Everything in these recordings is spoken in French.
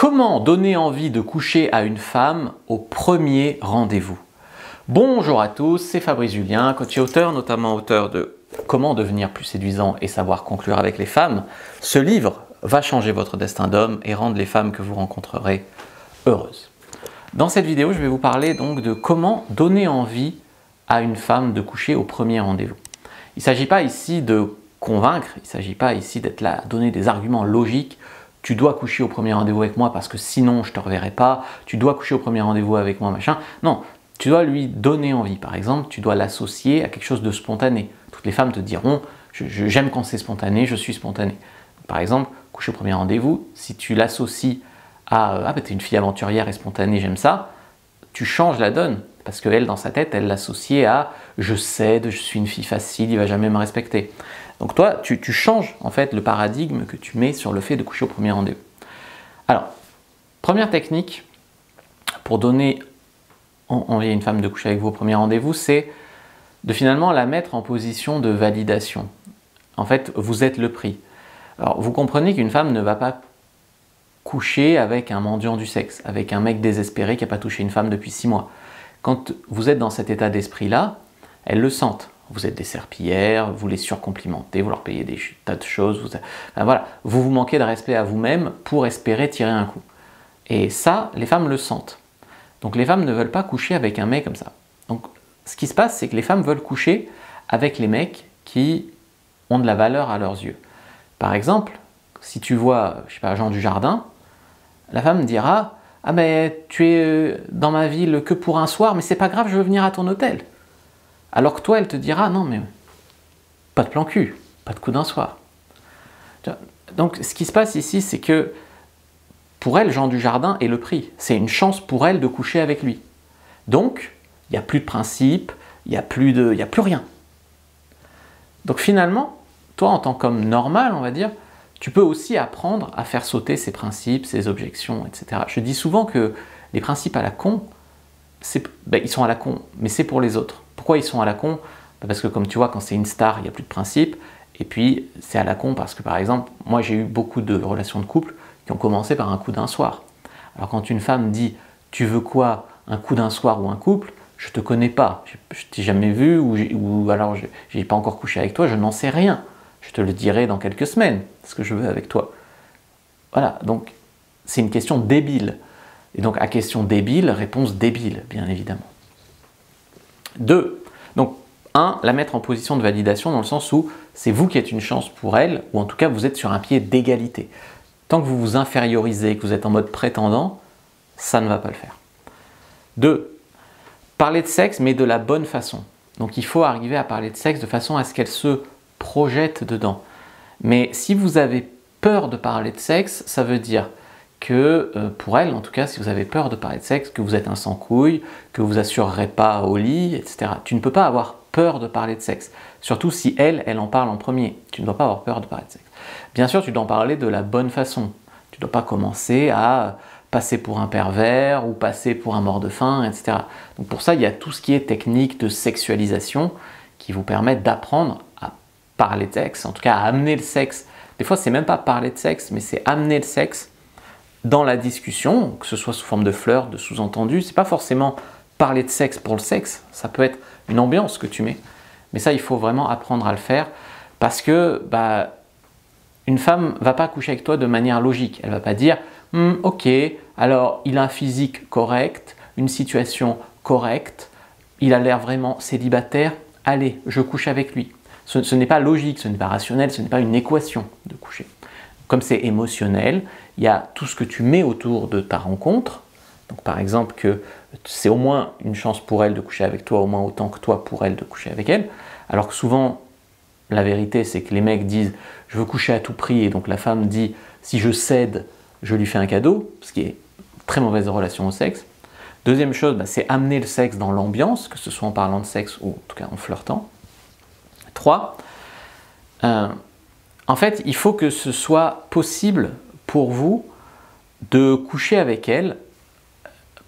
Comment donner envie de coucher à une femme au premier rendez-vous? Bonjour à tous, c'est Fabrice Julien, coach et auteur, notamment auteur de Comment devenir plus séduisant et savoir conclure avec les femmes. Ce livre va changer votre destin d'homme et rendre les femmes que vous rencontrerez heureuses. Dans cette vidéo, je vais vous parler donc de comment donner envie à une femme de coucher au premier rendez-vous. Il ne s'agit pas ici de convaincre, il ne s'agit pas ici d'être là à donner des arguments logiques. Tu dois coucher au premier rendez-vous avec moi parce que sinon je ne te reverrai pas, tu dois coucher au premier rendez-vous avec moi, machin. Non, tu dois lui donner envie. Par exemple, tu dois l'associer à quelque chose de spontané. Toutes les femmes te diront, j'aime quand c'est spontané, je suis spontané. Par exemple, coucher au premier rendez-vous, si tu l'associes à « Ah, bah, t'es une fille aventurière et spontanée, j'aime ça », tu changes la donne. Parce qu'elle, dans sa tête, elle l'associe à « je cède, je suis une fille facile, il ne va jamais me respecter ». Donc toi, tu changes en fait le paradigme que tu mets sur le fait de coucher au premier rendez-vous. Alors, première technique pour donner envie à une femme de coucher avec vous au premier rendez-vous, c'est de finalement la mettre en position de validation. En fait, vous êtes le prix. Alors, vous comprenez qu'une femme ne va pas coucher avec un mendiant du sexe, avec un mec désespéré qui n'a pas touché une femme depuis 6 mois. Quand vous êtes dans cet état d'esprit-là, elles le sentent. Vous êtes des serpillères, vous les surcomplimentez, vous leur payez des tas de choses. Voilà, vous manquez de respect à vous-même pour espérer tirer un coup. Et ça, les femmes le sentent. Donc les femmes ne veulent pas coucher avec un mec comme ça. Donc ce qui se passe, c'est que les femmes veulent coucher avec les mecs qui ont de la valeur à leurs yeux. Par exemple, si tu vois, je sais pas, Jean Dujardin, la femme dira « Ah ben, tu es dans ma ville que pour un soir, mais c'est pas grave, je veux venir à ton hôtel. » Alors que toi, elle te dira « Non, mais pas de plan cul, pas de coup d'un soir. » Donc ce qui se passe ici, c'est que pour elle, Jean Dujardin est le prix. C'est une chance pour elle de coucher avec lui. Donc, il n'y a plus de principe, il n'y a plus rien. Donc finalement, toi, en tant qu'homme normal, on va dire, tu peux aussi apprendre à faire sauter ses principes, ses objections, etc. Je dis souvent que les principes à la con, ils sont à la con, mais c'est pour les autres. Pourquoi ils sont à la con? Parce que comme tu vois, quand c'est une star, il n'y a plus de principe. Et puis, c'est à la con parce que, par exemple, moi j'ai eu beaucoup de relations de couple qui ont commencé par un coup d'un soir. Alors quand une femme dit « Tu veux quoi? Un coup d'un soir ou un couple ?» Je ne te connais pas, je ne t'ai jamais vu ou alors je n'ai pas encore couché avec toi, je n'en sais rien. Je te le dirai dans quelques semaines, ce que je veux avec toi. Voilà, donc c'est une question débile. Et donc à question débile, réponse débile, bien évidemment. 2. Donc 1, la mettre en position de validation dans le sens où c'est vous qui êtes une chance pour elle, ou en tout cas vous êtes sur un pied d'égalité. Tant que vous vous infériorisez, que vous êtes en mode prétendant, ça ne va pas le faire. 2. Parler de sexe, mais de la bonne façon. Donc il faut arriver à parler de sexe de façon à ce qu'elle se projette dedans. Mais si vous avez peur de parler de sexe, ça veut dire que, pour elle en tout cas, si vous avez peur de parler de sexe, que vous êtes un sans-couille, que vous assurerez pas au lit, etc. Tu ne peux pas avoir peur de parler de sexe. Surtout si elle en parle en premier. Tu ne dois pas avoir peur de parler de sexe. Bien sûr, tu dois en parler de la bonne façon. Tu ne dois pas commencer à passer pour un pervers ou passer pour un mort de faim, etc. Donc pour ça, il y a tout ce qui est technique de sexualisation qui vous permettent d'apprendre à parler de sexe, en tout cas à amener le sexe. Des fois, c'est même pas parler de sexe, mais c'est amener le sexe dans la discussion, que ce soit sous forme de flirt, de sous-entendu. C'est pas forcément parler de sexe pour le sexe, ça peut être une ambiance que tu mets. Mais ça, il faut vraiment apprendre à le faire parce que une femme va pas coucher avec toi de manière logique. Elle va pas dire ok, alors il a un physique correct, une situation correcte, il a l'air vraiment célibataire, allez, je couche avec lui. Ce n'est pas logique, ce n'est pas rationnel, ce n'est pas une équation de coucher. Comme c'est émotionnel, il y a tout ce que tu mets autour de ta rencontre. Donc par exemple que c'est au moins une chance pour elle de coucher avec toi, au moins autant que toi pour elle de coucher avec elle. Alors que souvent, la vérité c'est que les mecs disent « je veux coucher à tout prix » et donc la femme dit « si je cède, je lui fais un cadeau », ce qui est une très mauvaise relation au sexe. Deuxième chose, c'est amener le sexe dans l'ambiance, que ce soit en parlant de sexe ou en tout cas en flirtant. 3. En fait, il faut que ce soit possible pour vous de coucher avec elle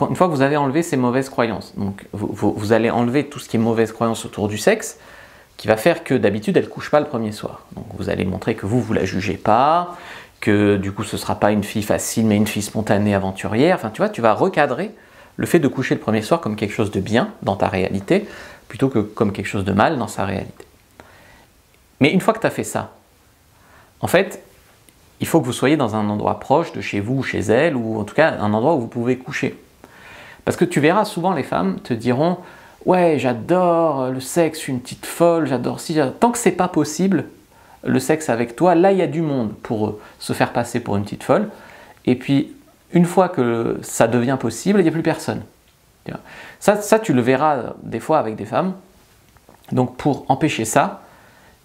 une fois que vous avez enlevé ces mauvaises croyances. Donc vous allez enlever tout ce qui est mauvaise croyance autour du sexe, qui va faire que d'habitude elle ne couche pas le premier soir. Donc vous allez montrer que vous ne la jugez pas, que du coup ce ne sera pas une fille facile, mais une fille spontanée, aventurière. Enfin, tu vois, tu vas recadrer le fait de coucher le premier soir comme quelque chose de bien dans ta réalité, plutôt que comme quelque chose de mal dans sa réalité. Mais une fois que tu as fait ça, en fait, il faut que vous soyez dans un endroit proche de chez vous ou chez elle, ou en tout cas un endroit où vous pouvez coucher. Parce que tu verras souvent les femmes te diront « Ouais, j'adore le sexe, je suis une petite folle, j'adore si... » Tant que c'est pas possible, le sexe avec toi, là il y a du monde pour se faire passer pour une petite folle. Et puis, une fois que ça devient possible, il n'y a plus personne. Ça, tu le verras des fois avec des femmes. Donc pour empêcher ça,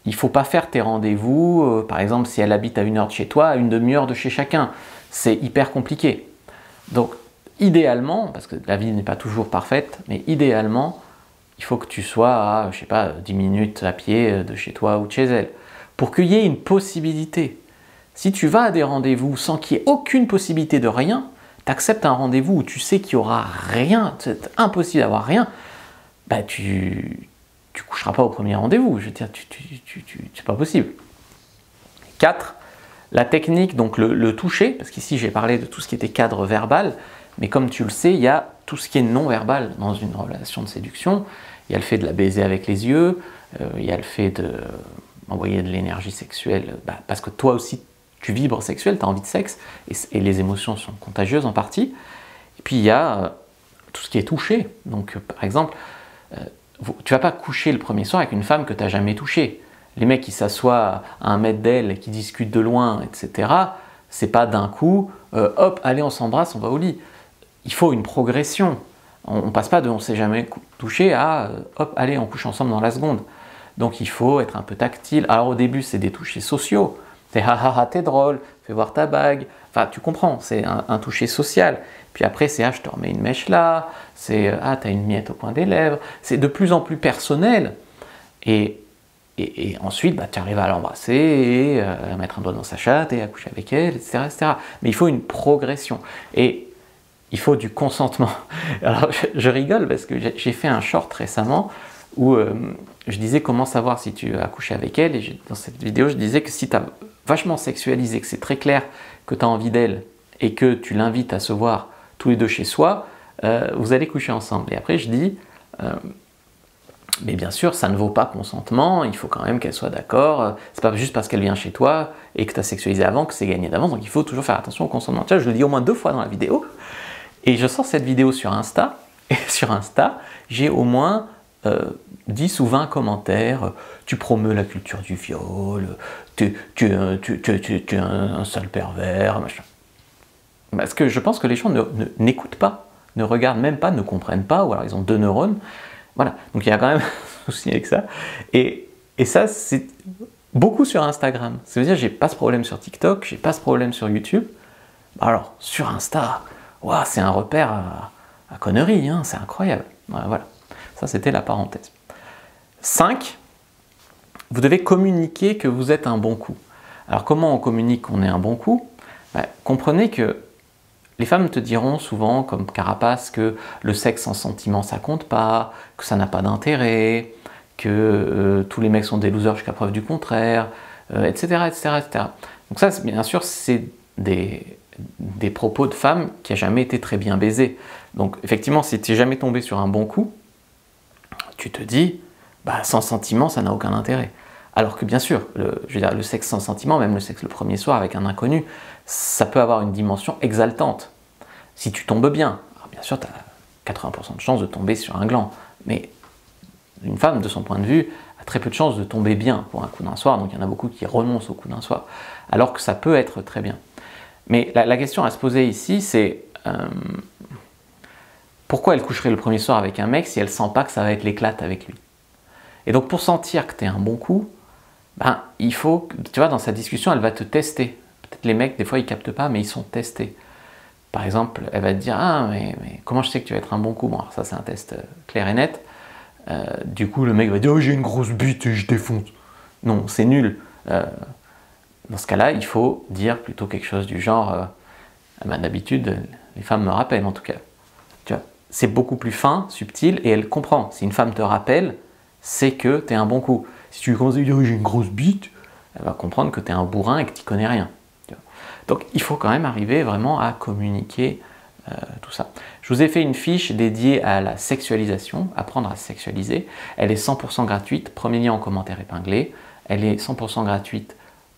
il ne faut pas faire tes rendez-vous, par exemple si elle habite à 1 heure de chez toi, à une demi-heure de chez chacun. C'est hyper compliqué. Donc idéalement, parce que la vie n'est pas toujours parfaite, mais idéalement, il faut que tu sois à, je sais pas, 10 minutes à pied de chez toi ou de chez elle, pour qu'il y ait une possibilité. Si tu vas à des rendez-vous sans qu'il y ait aucune possibilité de rien, tu acceptes un rendez-vous où tu sais qu'il n'y aura rien, c'est impossible d'avoir rien, bah tu coucheras pas au premier rendez-vous. Je veux dire, c'est pas possible. 4. La technique, donc le toucher, parce qu'ici j'ai parlé de tout ce qui était cadre verbal, mais comme tu le sais, il y a tout ce qui est non-verbal dans une relation de séduction. Il y a le fait de la baiser avec les yeux, il y a le fait d'envoyer de l'énergie sexuelle, parce que toi aussi tu vibres sexuel, tu as envie de sexe, et les émotions sont contagieuses en partie. Et puis il y a tout ce qui est touché. Donc par exemple, tu vas pas coucher le premier soir avec une femme que tu n'as jamais touchée. Les mecs qui s'assoient à 1 mètre d'elle et qui discutent de loin, etc., c'est pas d'un coup, hop, allez on s'embrasse, on va au lit. Il faut une progression. On passe pas de on s'est jamais touché à hop, allez on couche ensemble dans la seconde. Donc il faut être un peu tactile. Alors au début c'est des touchés sociaux. C'est ha ha ha t'es drôle, fais voir ta bague. Enfin tu comprends, c'est un toucher social. Puis après c'est ah je te remets une mèche là, c'est ah t'as une miette au coin des lèvres. C'est de plus en plus personnel. Et ensuite, tu arrives à l'embrasser, et à mettre un doigt dans sa chatte, et à coucher avec elle, etc., etc. Mais il faut une progression. Et il faut du consentement. Alors, je rigole parce que j'ai fait un short récemment où je disais comment savoir si tu as couché avec elle. Et dans cette vidéo, je disais que si tu as vachement sexualisé, que c'est très clair que tu as envie d'elle, et que tu l'invites à se voir tous les deux chez soi, vous allez coucher ensemble. Et après, je dis... mais bien sûr, ça ne vaut pas consentement, il faut quand même qu'elle soit d'accord, c'est pas juste parce qu'elle vient chez toi et que tu as sexualisé avant que c'est gagné d'avance, donc il faut toujours faire attention au consentement. Tiens, je le dis au moins 2 fois dans la vidéo, et je sors cette vidéo sur Insta, et sur Insta, j'ai au moins 10 ou 20 commentaires, tu promeus la culture du viol, tu es un sale pervers, machin. Parce que je pense que les gens n'écoutent pas, ne regardent même pas, ne comprennent pas, ou alors ils ont 2 neurones. Voilà, donc il y a quand même un souci avec ça. Et ça, c'est beaucoup sur Instagram. Ça veut dire que j'ai pas ce problème sur TikTok, j'ai pas ce problème sur YouTube. Alors, sur Insta, wow, c'est un repère à conneries, hein, c'est incroyable. Voilà, ça c'était la parenthèse. 5, vous devez communiquer que vous êtes un bon coup. Alors comment on communique qu'on est un bon coup? Comprenez que les femmes te diront souvent, comme carapace, que le sexe sans sentiment ça compte pas, que ça n'a pas d'intérêt, que tous les mecs sont des losers jusqu'à preuve du contraire, etc., etc., etc. Donc ça, bien sûr, c'est des propos de femmes qui n'ont jamais été très bien baisées. Donc effectivement, si tu n'es jamais tombé sur un bon coup, tu te dis, sans sentiment, ça n'a aucun intérêt. Alors que bien sûr, je veux dire, le sexe sans sentiment, même le sexe le premier soir avec un inconnu, ça peut avoir une dimension exaltante. Si tu tombes bien, alors bien sûr, tu as 80% de chances de tomber sur un gland, mais une femme, de son point de vue, a très peu de chances de tomber bien pour un coup d'un soir, donc il y en a beaucoup qui renoncent au coup d'un soir, alors que ça peut être très bien. Mais la question à se poser ici, c'est pourquoi elle coucherait le premier soir avec un mec si elle ne sent pas que ça va être l'éclate avec lui? Et donc pour sentir que tu es un bon coup, il faut, tu vois, dans sa discussion, elle va te tester. Peut-être les mecs, des fois, ils captent pas, mais ils sont testés. Par exemple, elle va te dire « Ah, mais comment je sais que tu vas être un bon coup ?» Bon, alors ça, c'est un test clair et net. Du coup, le mec va dire « Oh, j'ai une grosse bite et je défonce. » Non, c'est nul. Dans ce cas-là, il faut dire plutôt quelque chose du genre d'habitude, les femmes me rappellent, en tout cas. Tu vois, c'est beaucoup plus fin, subtil, et elle comprend. Si une femme te rappelle, c'est que tu es un bon coup. Si tu lui commences à dire « J'ai une grosse bite », elle va comprendre que tu es un bourrin et que tu n'y connais rien. Donc il faut quand même arriver vraiment à communiquer tout ça. Je vous ai fait une fiche dédiée à la sexualisation, apprendre à sexualiser. Elle est 100% gratuite, premier lien en commentaire épinglé. Elle est 100% gratuite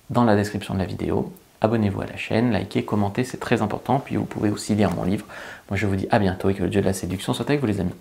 dans la description de la vidéo. Abonnez-vous à la chaîne, likez, commentez, c'est très important. Puis vous pouvez aussi lire mon livre. Moi je vous dis à bientôt et que le Dieu de la séduction soit avec vous les amis.